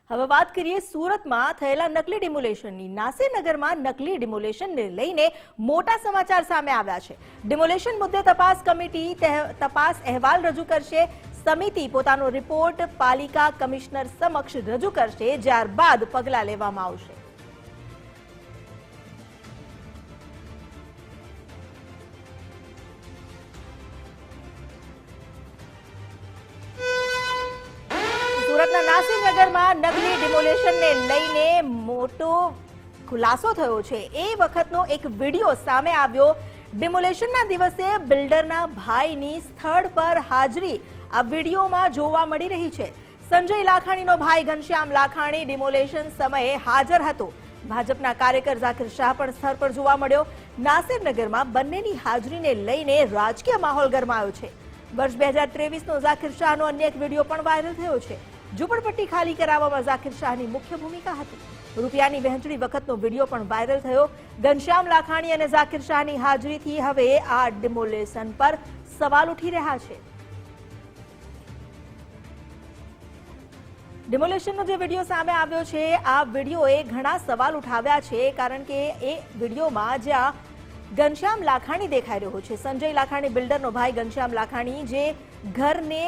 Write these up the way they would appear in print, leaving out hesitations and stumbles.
હવે વાત કરીએ સુરતમાં થયેલા નકલી ડિમોલેશનની। નાસીરનગરમાં નકલી ડિમોલેશનને લઈને મોટા સમાચાર સામે આવ્યા છે। ડિમોલેશન મુદ્દે તપાસ કમિટી તપાસ અહેવાલ રજૂ કરશે। સમિતિ પોતાનો રિપોર્ટ પાલિકા કમિશનર સમક્ષ રજૂ કરશે, ત્યારબાદ પગલાં લેવામાં આવશે। સુરતના નાસીરનગરમાં નકલી ડિમોલેશનને લઈને મોટો ખુલાસો થયો છે। એ વખતનો એક વિડીયો સામે આવ્યો। ડિમોલેશનના દિવસે બિલ્ડરના ભાઈની સ્થળ પર હાજરી આ વિડીયોમાં જોવા મળી રહી છે। સંજય લાખાણીનો ભાઈ ઘનશ્યામ લાખાણી ડિમોલેશન સમયે હાજર હતો। ભાજપના કાર્યકર ઝાકિર શાહ પણ સ્થળ પર જોવા મળ્યો। નાસીરનગરમાં બંનેની હાજરીને લઈને રાજકીય માહોલ ગરમાયો છે। વર્ષ 2023નો ઝાકિર શાહનો અન્ય એક વિડીયો પણ વાયરલ થયો છે। ઝૂંપડપટ્ટી ખાલી કરાવવામાં ઝાકિર શાહની મુખ્ય ભૂમિકા હતી। રૂપિયાની વહેંચણી વખતનો વિડીયો પણ વાયરલ થયો। ઘનશ્યામ લાખાણી અને ઝાકિર શાહની હાજરીથી હવે આ ડિમોલેશન પર સવાલ ઉઠી રહ્યા છે। ડિમોલેશનનો જે વિડીયો સામે આવ્યો છે, આ વિડીયોએ ઘણા સવાલ ઉઠાવ્યા છે, કારણ કે એ વિડીયોમાં જ્યાં ઘનશ્યામ લાખાણી દેખાઈ રહ્યો છે, સંજય લાખાણી બિલ્ડરનો ભાઈ ઘનશ્યામ લાખાણી જે ઘરને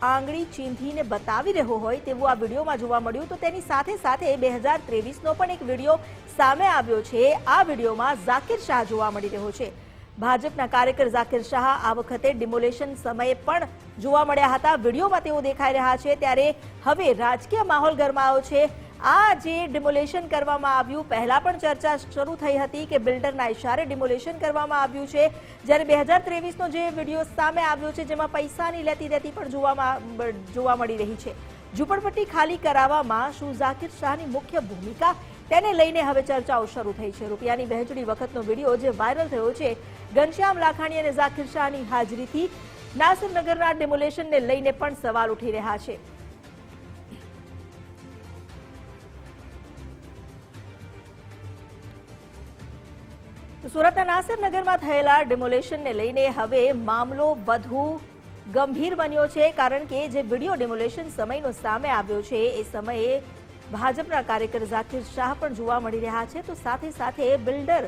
આંગળી ચીંધીને બતાવી રહ્યો હોય તેવું આ વિડીયોમાં જોવા મળ્યું। તો તેની સાથે સાથે 2023નો પણ એક વિડીયો સામે આવ્યો છે। આ વિડીયોમાં ઝાકિર શાહ જોવા મળી રહ્યો છે। ભાજપના કાર્યકર ઝાકિર શાહ આ વખતે ડિમોલેશન સમયે પણ જોવા મળ્યા હતા। વિડીયોમાં તેઓ દેખાઈ રહ્યા છે, ત્યારે હવે રાજકીય માહોલ ગરમાયો છે। આ જે ડિમોલેશન કરવામાં આવ્યું, પહેલા પણ ચર્ચા શરૂ થઈ હતી કે બિલ્ડરના ઇશારે ડિમોલેશન કરવામાં આવ્યું છે, જ્યારે 2023નો જે વિડીયો સામે આવ્યો છે જેમાં પૈસાની લેતી દેતી પણ જોવા મળી રહી છે। ઝૂંપડપટ્ટી ખાલી કરાવવામાં શું ઝાકિર શાહની મુખ્ય ભૂમિકા, તેને લઈને હવે ચર્ચાઓ શરૂ થઈ છે। રૂપિયાની વહેંચણી વખતનો વિડીયો જે વાયરલ થયો છે, ઘનશ્યામ લાખાણી અને ઝાકિર શાહની હાજરીથી નાસીરનગરના ડિમોલેશનને લઈને પણ સવાલ ઉઠી રહ્યા છે। સુરતના નાસીરનગરમાં થયેલા ડિમોલેશનને લઈને હવે મામલો વધુ ગંભીર બન્યો છે, કારણ કે જે વિડીયો ડિમોલેશન સમયનો સામે આવ્યો છે એ સમયે ભાજપના કાર્યકર ઝાકિર શાહ પણ જોવા મળી રહ્યા છે। તો સાથે સાથે બિલ્ડર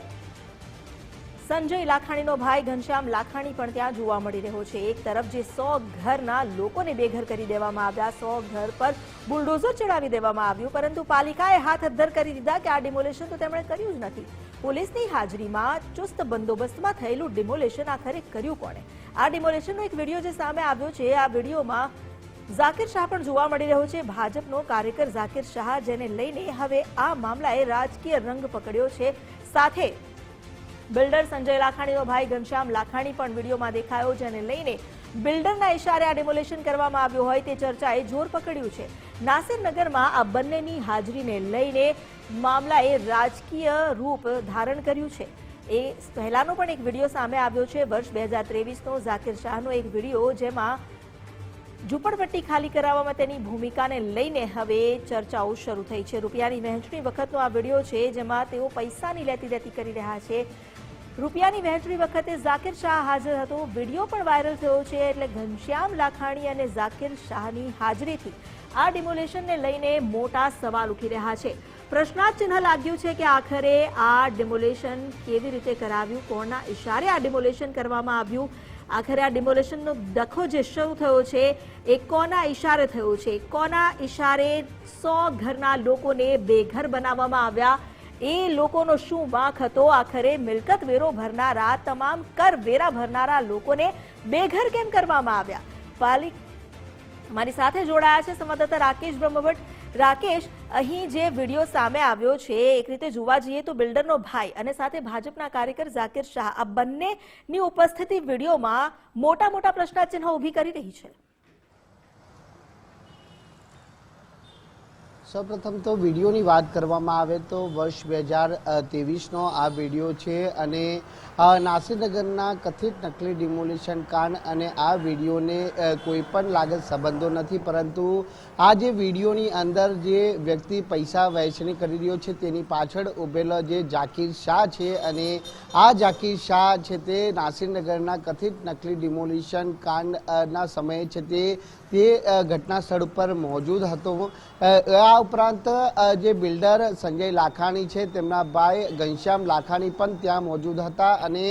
સંજય લાખાણીનો ભાઈ ઘનશ્યામ લાખાણી પણ ત્યાં જોવા મળી રહ્યો છે। એક તરફ જે 100 ઘરના લોકોને બેઘર કરી દેવામાં આવ્યા, 100 ઘર પર બુલડોઝર ચડાવી દેવામાં આવ્યું, પરંતુ પાલિકાએ હાથ અદ્ધર કરી દીધા કે આ ડિમોલેશન તો તેમણે કર્યું જ નથી। પોલીસની હાજરીમાં ચુસ્ત બંદોબસ્તમાં થયેલું ડિમોલેશન આખરે કર્યું કોણે? આ ડિમોલેશનનો એક વિડીયો જે સામે આવ્યો છે, આ વિડીયોમાં ઝાકિર શાહ પણ જોવા મળી રહ્યો છે। ભાજપનો કાર્યકર ઝાકિર શાહ, જેને લઈને હવે આ મામલાએ રાજકીય રંગ પકડ્યો છે। સાથે બિલ્ડર સંજય લાખાણીનો ભાઈ ઘનશ્યામ લાખાણી પણ વિડીયોમાં દેખાયો, જેને લઈને બિલ્ડરના ઇશારે આ ડિમોલેશન કરવામાં આવ્યું હોય તે ચર્ચાએ જોર પકડ્યું છે। નાસીરનગરમાં આ બંનેની હાજરીને લઈને મામલાએ રાજકીય રૂપ ધારણ કર્યું છે। એ પહેલાનો પણ એક વિડીયો સામે આવ્યો છે, વર્ષ 2023નો ઝાકિર શાહનો એક વિડીયો, જેમાં ઝૂંપડપટ્ટી ખાલી કરાવવામાં તેની ભૂમિકાને લઈને હવે ચર્ચાઓ શરૂ થઈ છે। રૂપિયાની વહેંચણી વખતનો આ વિડીયો છે, જેમાં તેઓ પૈસાની લેતી દેતી કરી રહ્યા છે। રૂપિયાની વહેંચણી વખતે ઝાકિર શાહ હાજર હતો, વિડીયો પણ વાયરલ થયો છે। એટલે ઘનશ્યામ લાખાણી અને ઝાકિર શાહની હાજરીથી આ ડિમોલેશનને લઈને મોટા સવાલ ઉઠી રહ્યા છે। પ્રશ્નાર્થ લાગ્યું છે કે આખરે આ ડિમોલેશન કેવી રીતે કરાવ્યું, કોના ઇશારે આ ડિમોલેશન કરવામાં આવ્યું, આખરે આ ડિમોલેશનનો દખો જે શરૂ થયો છે એ કોના ઇશારે થયો છે, કોના ઇશારે 100 ઘરના લોકોને બેઘર બનાવવામાં આવ્યા, એ લોકોનો શું વાંક હતો? આખરે મિલકત વેરો ભરનારા, તમામ કર વેરા ભરનારા લોકોને બેઘર કેમ કરવામાં આવ્યા? મારી સાથે જોડાયા છે સંવાદદાતા રાકેશ બ્રહ્મભટ્ટ। રાકેશ, અહીં જે વિડીયો સામે આવ્યો છે, એક રીતે જોવા જઈએ તો બિલ્ડરનો ભાઈ અને સાથે ભાજપના કાર્યકર ઝાકિર શાહ, આ બંનેની ઉપસ્થિતિ વિડીયોમાં મોટા મોટા પ્રશ્નાચિહ્નો ઊભી કરી રહી છે। સૌપ્રથમ તો વિડીયોની વાત કરવામાં આવે તો વર્ષ 2023નો આ વિડીયો છે, અને નાસીરનગરના કથિત નકલી ડિમોલિશન કાંડ અને આ વિડીયોને કોઈ પણ લાગત સંબંધો નથી, પરંતુ આ જે વિડીયોની અંદર જે વ્યક્તિ પૈસા વહેંચણી કરી રહ્યો છે તેની પાછળ ઉભેલો જે ઝાકિર શાહ છે, અને આ ઝાકિર શાહ છે તે નાસીરનગરના કથિત નકલી ડિમોલિશન કાંડના સમયે છે તે ઘટના સ્થળ ઉપર મોજૂદ હતો। આ આ ઉપરાંત જે બિલ્ડર સંજય લાખાણી છે તેમના ભાઈ ઘનશ્યામ લાખાણી પણ ત્યાં મોજૂદ હતા અને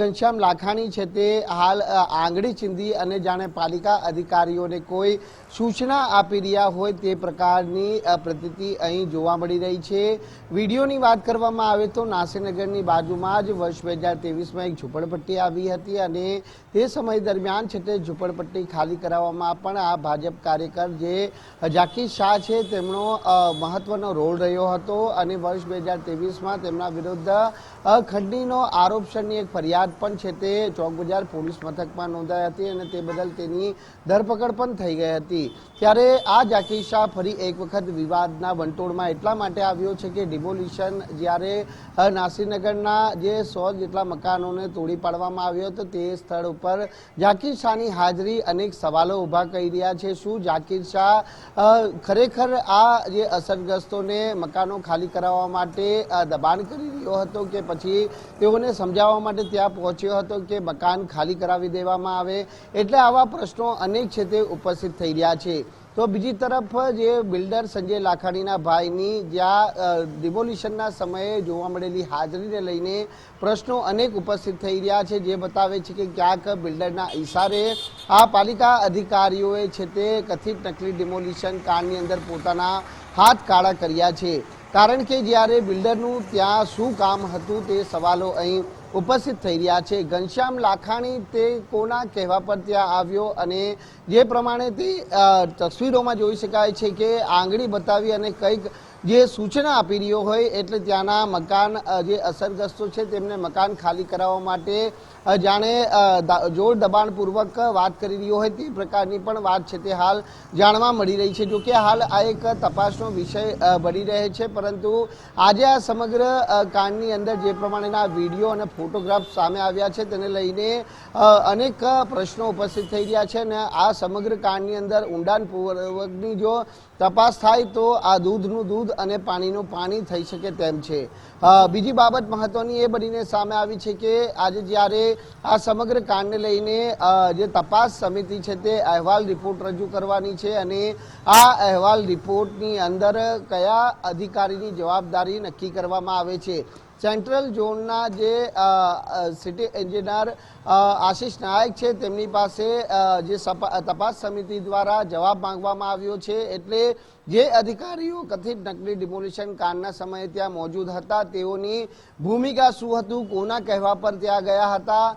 ઘનશ્યામ લાખાણી છે તે હાલ આંગળી ચીંધી અને જાણે પાલિકા અધિકારીઓને કોઈ સૂચના આપી રહ્યા હોય તે પ્રકારની પ્રતીતિ અહીં જોવા મળી રહી છે. વિડીયોની વાત કરવામાં આવે તો નાસીનગરની બાજુમાં જ વર્ષ 2023માં એક ઝૂંપડપટ્ટી આવી હતી અને તે સમય દરમિયાન છે તે ઝૂંપડપટ્ટી ખાલી કરાવવામાં પણ આ ભાજપ કાર્યકર જે જાકીર શાહ છે તેમનો મહત્વનો રોલ રહ્યો હતો અને વર્ષ 2023માં તેમના વિરુદ્ધ ખંડણીનો આરોપસરની એક ફરિયાદ પણ છે તે ચોક બજાર પોલીસ મથકમાં નોંધાઈ હતી અને તે બદલ તેની ધરપકડ પણ થઈ ગઈ હતી. ત્યારે આ જાકીર શાહ ફરી એક વખત વિવાદના વંટોળમાં એટલા માટે આવ્યો છે કે ડિમોલિશન જ્યારે નાસીનગરના જે 100 જેટલા મકાનોને તોડી પાડવામાં આવ્યો હતો તે સ્થળ ઉપર જાકીર શાહની હાજરી અનેક સવાલો ઊભા કરી રહ્યા છે. શું જાકીર શાહ ખરેખર આ જે અસરગ્રસ્તોને મકાનો ખાલી કરાવવા માટે દબાણ કરી રહ્યો હતો કે પછી તેઓને સમજાવવા માટે ત્યાં પહોંચ્યો હતો કે મકાન ખાલી કરાવી દેવામાં આવે? એટલે આવા પ્રશ્નો અનેક છે તે ઉપસ્થિત થઈ રહ્યા છે. તો બીજી તરફ જે બિલ્ડર સંજય લાખાણીના ભાઈની જ્યાં ડિમોલિશનના સમયે જોવા મળેલી હાજરીને લઈને પ્રશ્નો અનેક ઉપસ્થિત થઈ રહ્યા છે, જે બતાવે છે કે ક્યાંક બિલ્ડરના ઇશારે આ પાલિકા અધિકારીઓએ છે તે કથિત નકલી ડિમોલિશન કાંડની અંદર પોતાના હાથ કાળા કર્યા છે. કારણ કે જ્યારે બિલ્ડરનું ત્યાં શું કામ હતું તે સવાલો અહીં ઉપસ્થિત થઈ રહ્યા છે. ઘનશ્યામ લાખાણી તે કોના કહેવા પર ત્યાં આવ્યો અને જે પ્રમાણે તે તસવીરોમાં જોઈ શકાય છે કે આંગળી બતાવી અને કંઈક જે સૂચના આપી રહ્યો હોય એટલે ત્યાંના મકાન જે અસરગ્રસ્તો છે તેમને મકાન ખાલી કરાવવા માટે જાણે જોર દબાણપૂર્વક વાત કરી રહ્યો હોય તે પ્રકારની પણ વાત છે તે હાલ જાણવા મળી રહી છે. જોકે હાલ આ એક તપાસનો વિષય બની રહે છે, પરંતુ આજે આ સમગ્ર કાંડની અંદર જે પ્રમાણેના વિડીયો અને ફોટોગ્રાફ સામે આવ્યા છે તેને લઈને અનેક પ્રશ્નો ઉપસ્થિત થઈ રહ્યા છે અને આ સમગ્ર કાંડની અંદર ઊંડાણપૂર્વકની જો તપાસ થાય તો આ દૂધનું દૂધ અને પાણીનું પાણી થઈ શકે તેમ છે. બીજી બાબત મહત્વની એ બનીને સામે આવી છે કે આજે જ્યારે આ સમગ્ર કાંડને લઈને જે તપાસ સમિતિ છે તે અહેવાલ રિપોર્ટ રજૂ કરવાની છે અને આ અહેવાલ રિપોર્ટની અંદર કયા અધિકારીની જવાબદારી નક્કી કરવામાં આવે છે. સેન્ટ્રલ ઝોનના જે સિટી એન્જિનિયર આશિષ નાયક છે તેમની પાસે જે તપાસ સમિતિ દ્વારા જવાબ માંગવામાં આવ્યો છે. એટલે જે અધિકારીઓ કથિત નકલી ડિમોલિશન કાંડના સમયે ત્યાં મોજૂદ હતા તેઓની ભૂમિકા શું હતું, કોના કહેવા પર ત્યાં ગયા હતા,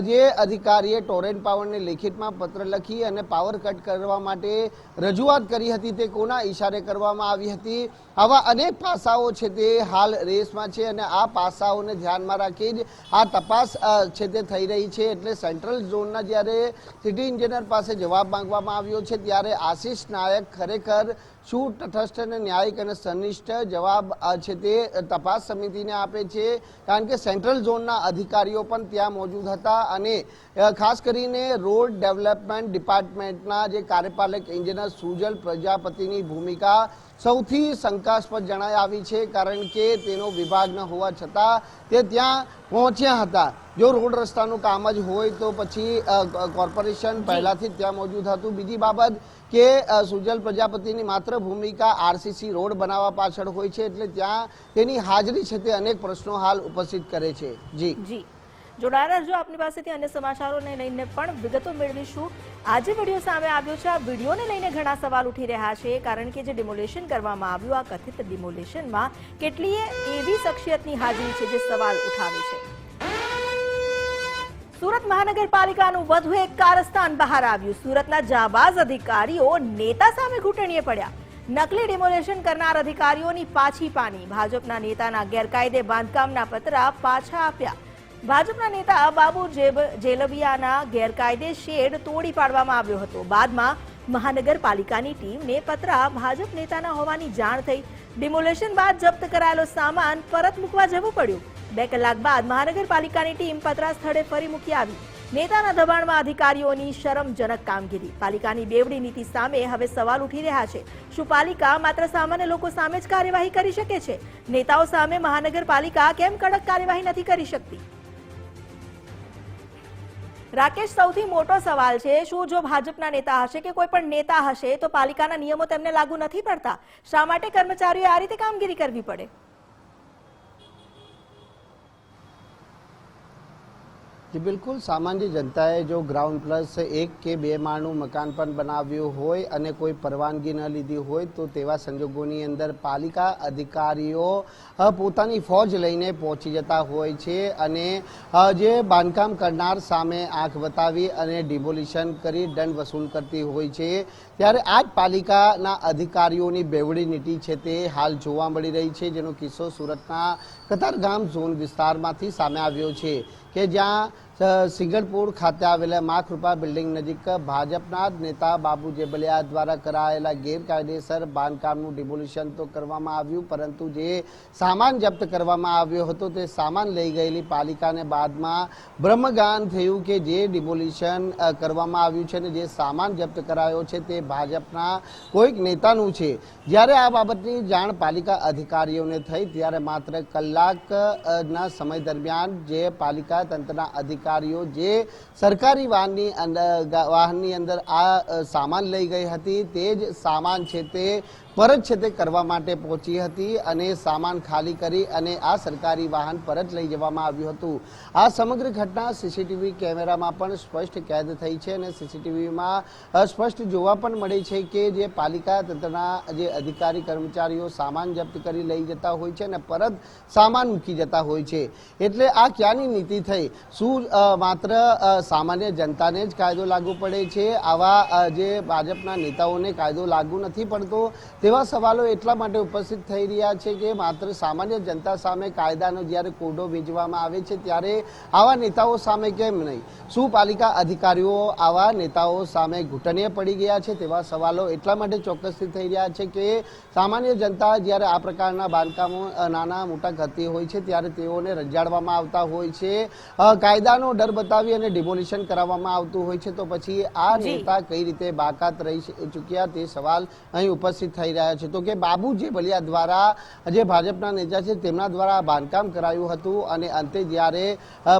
જે અધિકારીએ ટોરેન્ટ પાવરને લેખિતમાં પત્ર લખી અને પાવર કટ કરવા માટે રજૂઆત કરી હતી તે કોના ઈશારે કરવામાં આવી હતી. આવા અનેક પાસાઓ છે તે હાલ રેસમાં છે અને આ પાસાઓને ધ્યાનમાં રાખી જ આ તપાસ છે તે થઈ રહી છે. એટલે સેન્ટ્રલ ઝોનના જ્યારે સિટી એન્જિનિયર પાસે જવાબ માંગવામાં આવ્યો છે ત્યારે આશિષ નાયક ખરેખર શું તટસ્થ અને ન્યાયિક અને સનિષ્ઠ જવાબ છે તે તપાસ સમિતિને આપે છે? કારણ કે સેન્ટ્રલ ઝોનના અધિકારીઓ પણ ત્યાં મોજૂદ હતા અને ખાસ કરીને રોડ ડેવલપમેન્ટ ડિપાર્ટમેન્ટના જે કાર્યપાલક એન્જિનિયર સુજલ પ્રજાપતિની ભૂમિકા સૌથી શંકાસ્પદ જણાઈ આવી છે, કારણ કે તેનો વિભાગ ન હોવા છતાં તે ત્યાં પહોંચ્યા હતા. જો રોડ રસ્તાનું કામ જ હોય તો પછી કોર્પોરેશન પહેલાથી જ ત્યાં મોજૂદ હતું. બીજી બાબત કે સુજલ પ્રજાપતિની માત્ર ભૂમિકા આરસીસી રોડ બનાવવા પાછળ હોય છે, એટલે ત્યાં તેની હાજરી છે તે અનેક પ્રશ્નો હાલ ઉપસ્થિત કરે છે. જી જોડાયેલા રહેજો, આપની પાસેથી અન્ય સમાચારોને લઈને પણ વિગતો મેળવીશું. આજે વિડીયો સામે આવ્યો છે, આ વિડીયોને લઈને ઘણા સવાલ ઉઠી રહ્યા છે, કારણ કે જે ડિમોલિશન કરવામાં આવ્યું આ કથિત ડિમોલિશનમાં કેટલીય એવી શખ્સિયતની હાજરી છે જે સવાલ ઉઠાવે છે. સુરત મહાનગરપાલિકાનું વધુ એક કારસ્તાન બહાર આવ્યું. સુરતના જાબાઝ અધિકારીઓ નેતા સામે ઘૂંટણીએ પડ્યા. નકલી ડિમોલેશન કરનાર અધિકારીઓની પાછી પાની. ભાજપના નેતાના ગેરકાયદે બાંધકામના પત્રા પાછા આપ્યા. ભાજપના નેતા બાબુ જેલબિયાના ગેરકાયદે શેડ તોડી પાડવામાં આવ્યો હતો. બાદમાં મહાનગરપાલિકાની ટીમને પત્રા ભાજપ નેતાના હોવાની જાણ થઈ. ડિમોલેશન બાદ જપ્ત કરાયેલો સામાન પરત મૂકવા જવું પડ્યું. 2 કલાક બાદ મહાનગરપાલિકાની ટીમ પતરા સ્થળે ફરી મૂકી આવી. નેતાના દબાણમાં અધિકારીઓની શરમજનક કામગીરી. પાલિકાની બેવડી નીતિ સામે હવે સવાલ ઉઠી રહ્યા છે. શું પાલિકા માત્ર સામાન્ય લોકો સામે જ કાર્યવાહી કરી શકે છે? નેતાઓ સામે મહાનગરપાલિકા કેમ કડક કાર્યવાહી નથી કરી શકતી? રાકેશ, સૌથી મોટો સવાલ છે, શું જો ભાજપના નેતા હશે કે કોઈ પણ નેતા હશે તો પાલિકાના નિયમો તેમને લાગુ નથી પડતા? શા માટે કર્મચારીઓએ આ રીતે કામગીરી કરવી પડે? જી બિલકુલ, સામાન્ય જનતાએ જો ગ્રાઉન્ડ પ્લસ 1 કે 2 માળનું મકાન પણ બનાવ્યું હોય અને કોઈ પરવાનગી ન લીધી હોય તો તેવા સંજોગોની અંદર પાલિકા અધિકારીઓ પોતાની ફોજ લઈને પહોંચી જતા હોય છે અને જે બાંધકામ કરનાર સામે આંખ બતાવી અને ડિમોલિશન કરી દંડ વસૂલ કરતી હોય છે. ત્યારે આ જ પાલિકાના અધિકારીઓની બેવડી નીતિ છે તે હાલ જોવા મળી રહી છે, જેનો કિસ્સો સુરતના કતારગામ ઝોન વિસ્તારમાંથી સામે આવ્યો છે કે જ્યાં સિંગણપુર ખાતે આવેલા મા કૃપા બિલ્ડિંગ નજીક ભાજપના જ નેતા બાબુ જેબલિયા દ્વારા કરાયેલા ગેરકાયદેસર બાંધકામનું ડિમોલિશન તો કરવામાં આવ્યું, પરંતુ જે સામાન જપ્ત કરવામાં આવ્યો હતો તે સામાન લઈ ગયેલી પાલિકાને બાદમાં બ્રહ્મગાન થયું કે જે ડિમોલિશન કરવામાં આવ્યું છે અને જે સામાન જપ્ત કરાયો છે તે ભાજપના કોઈક નેતાનું છે. જ્યારે આ બાબતની જાણ પાલિકા અધિકારીઓને થઈ ત્યારે માત્ર કલાકના સમય દરમિયાન જે પાલિકા તંત્રના અધિકારીઓ જે સરકારી વાહનની અંદર આ સામાન લઈ ગઈ હતી તે જ સામાન છે તે પરત છે તે કરવા માટે પહોંચી હતી અને સામાન ખાલી કરી અને આ સરકારી વાહન પરત લઈ જવામાં આવ્યું હતું. આ સમગ્ર ઘટના સીસીટીવી કેમેરામાં પણ સ્પષ્ટ કેદ થઈ છે અને સીસીટીવીમાં સ્પષ્ટ જોવા પણ મળે છે કે જે પાલિકા તંત્રના જે અધિકારી કર્મચારીઓ સામાન જપ્ત કરી લઈ જતા હોય છે અને પરત સામાન મૂકી જતા હોય છે. એટલે આ ક્યાંની નીતિ થઈ? શું માત્ર સામાન્ય જનતાને જ કાયદો લાગુ પડે છે? આવા જે ભાજપના નેતાઓને કાયદો લાગુ નથી પડતો? તેવા સવાલો એટલા માટે ઉપસ્થિત થઈ રહ્યા છે કે માત્ર સામાન્ય જનતા સામે કાયદાનો જ્યારે કોડો વીંજવામાં આવે છે ત્યારે આવા નેતાઓ સામે કેમ નહીં? શું પાલિકા અધિકારીઓ આવા નેતાઓ સામે ઘૂંટણીએ પડી ગયા છે? તેવા સવાલો એટલા માટે ચોક્કસથી થઈ રહ્યા છે કે સામાન્ય જનતા જ્યારે આ પ્રકારના બાંધકામો નાના મોટા કરતી હોય છે ત્યારે તેઓને રંજાડવામાં આવતા હોય છે, કાયદાનો ડર બતાવી અને ડિમોલિશન કરાવવામાં આવતું હોય છે, તો પછી આ નેતા કઈ રીતે બાકાત રહી ચૂક્યા તે સવાલ અહીં ઉપસ્થિત થઈ રહ્યા છે. તો કે બાબુ જેબલિયા દ્વારા જે ભાજપના નેતા છે તેમના દ્વારા બાંધકામ કરાયું હતું અને અંતે જ્યારે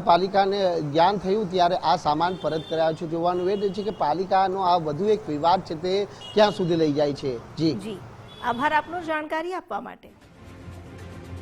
પાલિકાને જ્ઞાન થયું ત્યારે આ સામાન પરત કરાયો છે. જોવાનું એ છે કે પાલિકાનો આ વધુ એક વિવાદ છે તે ક્યાં સુધી લઈ જાય છે. જી આભાર આપનો જાણકારી આપવા માટે.